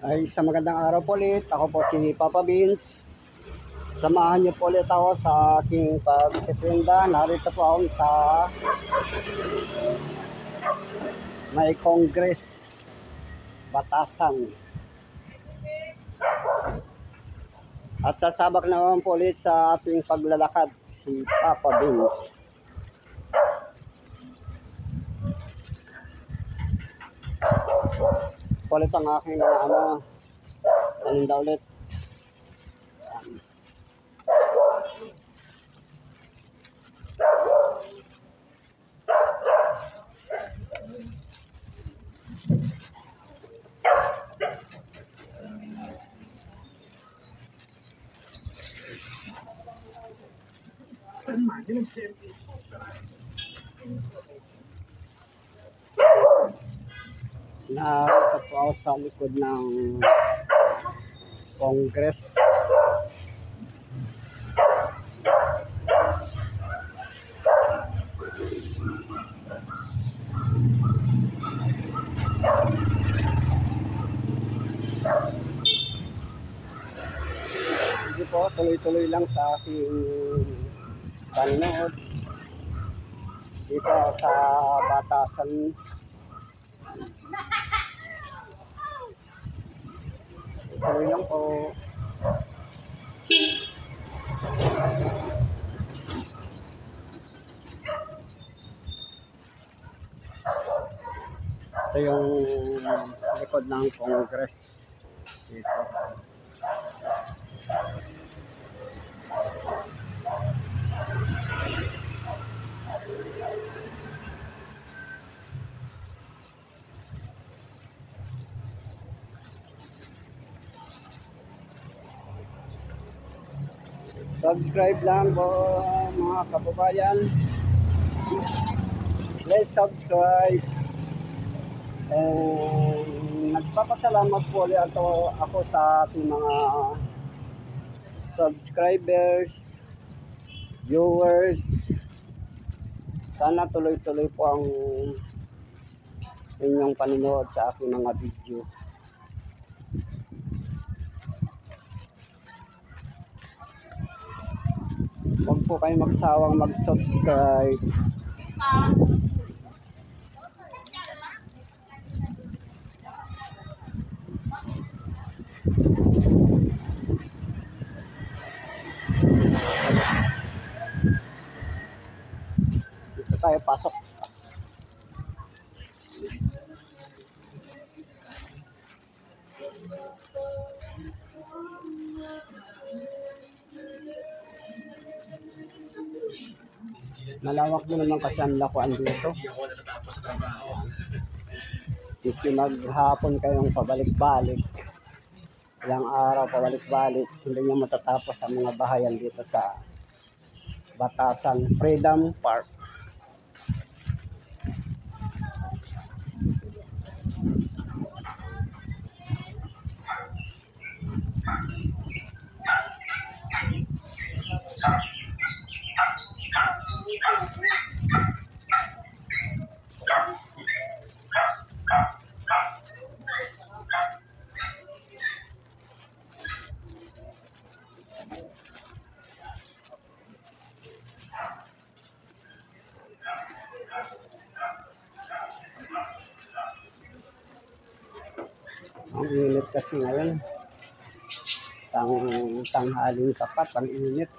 Ay sa magandang araw po ulit. Ako po si Papa Beans. Samahan niyo po ulit ako sa aking pagtitinda. Narito po ako sa may Congress, Batasan. At sasabak naman po ulit sa ating paglalakad si Papa Beans. Ulit ang aking talinda ulit. Narito po ako sa likod ng Congress. Hindi po, tuloy-tuloy lang sa aking panonood dito sa Batasan. Tuloy lang po. Ito yung likod ng Congress dito. Subscribe lang po mga kababayan. Please subscribe. And nagpapasalamat po ulit ako sa ating mga subscribers, viewers. Sana tuloy-tuloy po ang inyong panonood sa aking mga video. Huwag po kayo magsawang mag-subscribe. Dito tayo pasok. Malawak din naman kasi ang lakuan dito. Kasi maghapon kayong pabalik-balik, ilang araw pabalik-balik, hindi nyo matatapos ang mga bahayan dito sa Batasan Freedom Park. Ang init kasi ngayon. Tanghaling tapat, ang init.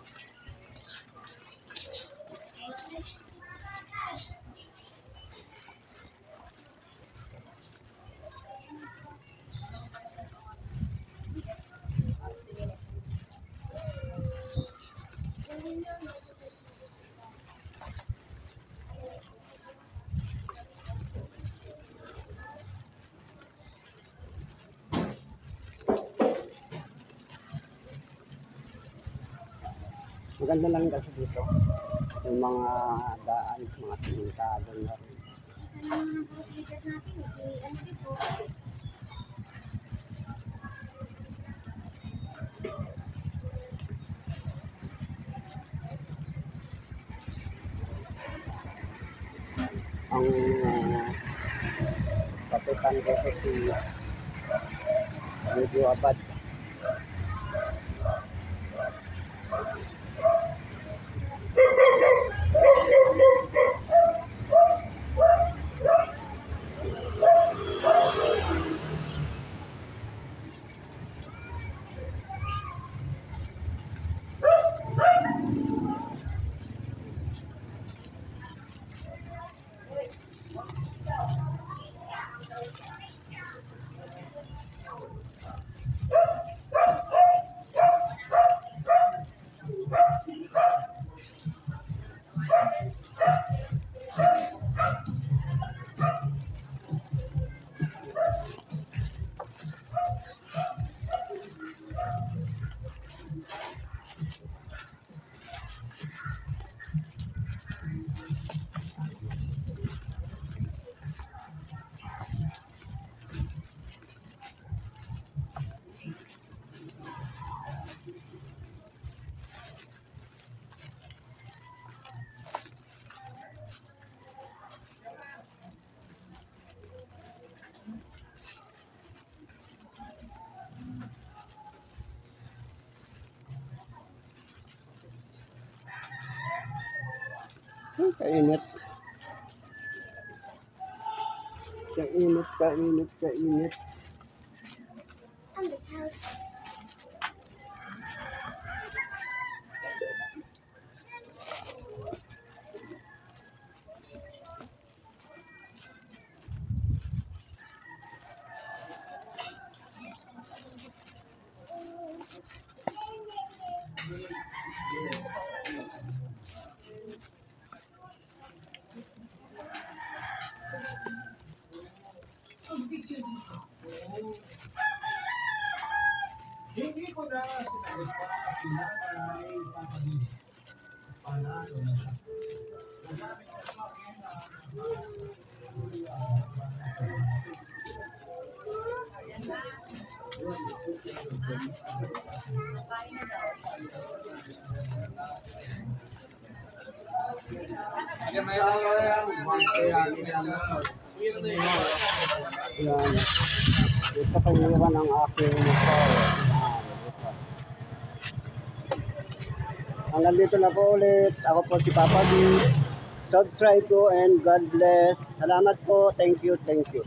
Maganda lang kasi dito yung mga daan, mga pinintado na rin. Ang kapitan dito si Video abad. Kainit. Kainit, kainit, kainit. Hindi ko na sinagot pa si Nanay Papadini. Panalo na siya. Nagamit na sa akin Yan. Ito pag-iwan ang aking motor. Hanggang dito na po ulit. Ako po si Papa D. Subscribe po and God bless. Salamat po. Thank you. Thank you.